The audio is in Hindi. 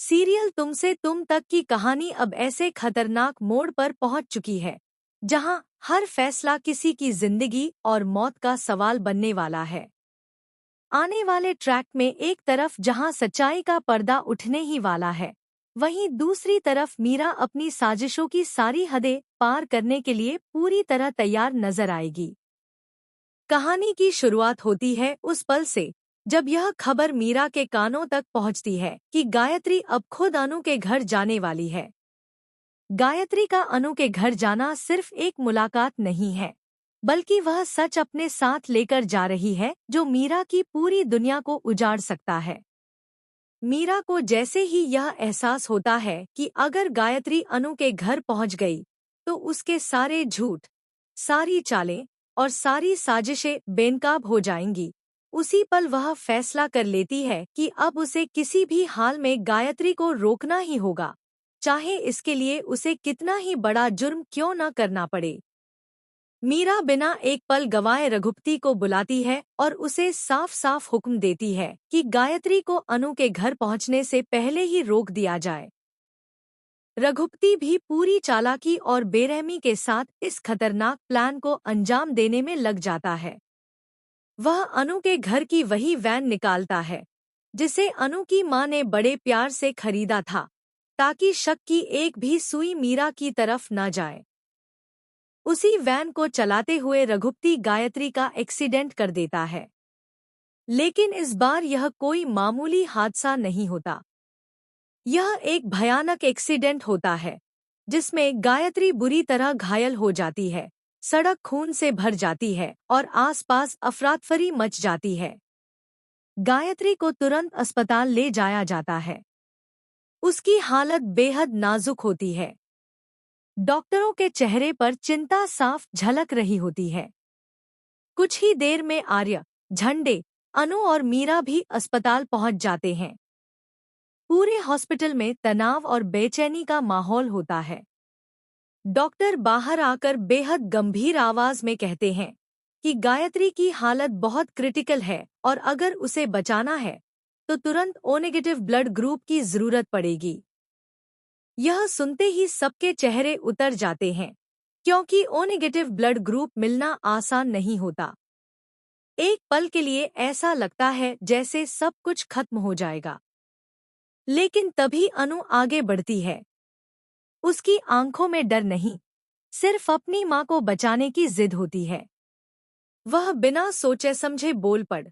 सीरियल तुमसे तुम तक की कहानी अब ऐसे खतरनाक मोड़ पर पहुंच चुकी है जहां हर फैसला किसी की जिंदगी और मौत का सवाल बनने वाला है। आने वाले ट्रैक में एक तरफ जहां सच्चाई का पर्दा उठने ही वाला है, वहीं दूसरी तरफ मीरा अपनी साजिशों की सारी हदें पार करने के लिए पूरी तरह तैयार नजर आएगी। कहानी की शुरुआत होती है उस पल से जब यह खबर मीरा के कानों तक पहुंचती है कि गायत्री अब खुद अनु के घर जाने वाली है। गायत्री का अनु के घर जाना सिर्फ एक मुलाकात नहीं है, बल्कि वह सच अपने साथ लेकर जा रही है जो मीरा की पूरी दुनिया को उजाड़ सकता है। मीरा को जैसे ही यह एहसास होता है कि अगर गायत्री अनु के घर पहुंच गई तो उसके सारे झूठ, सारी चालें और सारी साजिशें बेनकाब हो जाएंगी, उसी पल वह फैसला कर लेती है कि अब उसे किसी भी हाल में गायत्री को रोकना ही होगा, चाहे इसके लिए उसे कितना ही बड़ा जुर्म क्यों न करना पड़े। मीरा बिना एक पल गवाए रघुपति को बुलाती है और उसे साफ साफ हुक्म देती है कि गायत्री को अनु के घर पहुंचने से पहले ही रोक दिया जाए। रघुपति भी पूरी चालाकी और बेरहमी के साथ इस खतरनाक प्लान को अंजाम देने में लग जाता है। वह अनु के घर की वही वैन निकालता है जिसे अनु की मां ने बड़े प्यार से खरीदा था, ताकि शक की एक भी सुई मीरा की तरफ न जाए। उसी वैन को चलाते हुए रघुपति गायत्री का एक्सीडेंट कर देता है, लेकिन इस बार यह कोई मामूली हादसा नहीं होता। यह एक भयानक एक्सीडेंट होता है जिसमें गायत्री बुरी तरह घायल हो जाती है, सड़क खून से भर जाती है और आसपास अफरातफरी मच जाती है। गायत्री को तुरंत अस्पताल ले जाया जाता है। उसकी हालत बेहद नाजुक होती है। डॉक्टरों के चेहरे पर चिंता साफ झलक रही होती है। कुछ ही देर में आर्य, झंडे, अनु और मीरा भी अस्पताल पहुंच जाते हैं। पूरे हॉस्पिटल में तनाव और बेचैनी का माहौल होता है। डॉक्टर बाहर आकर बेहद गंभीर आवाज में कहते हैं कि गायत्री की हालत बहुत क्रिटिकल है और अगर उसे बचाना है तो तुरंत ओ नेगेटिव ब्लड ग्रुप की जरूरत पड़ेगी। यह सुनते ही सबके चेहरे उतर जाते हैं, क्योंकि ओ नेगेटिव ब्लड ग्रुप मिलना आसान नहीं होता। एक पल के लिए ऐसा लगता है जैसे सब कुछ खत्म हो जाएगा, लेकिन तभी अनु आगे बढ़ती है। उसकी आंखों में डर नहीं, सिर्फ अपनी मां को बचाने की जिद होती है। वह बिना सोचे समझे बोल पड़,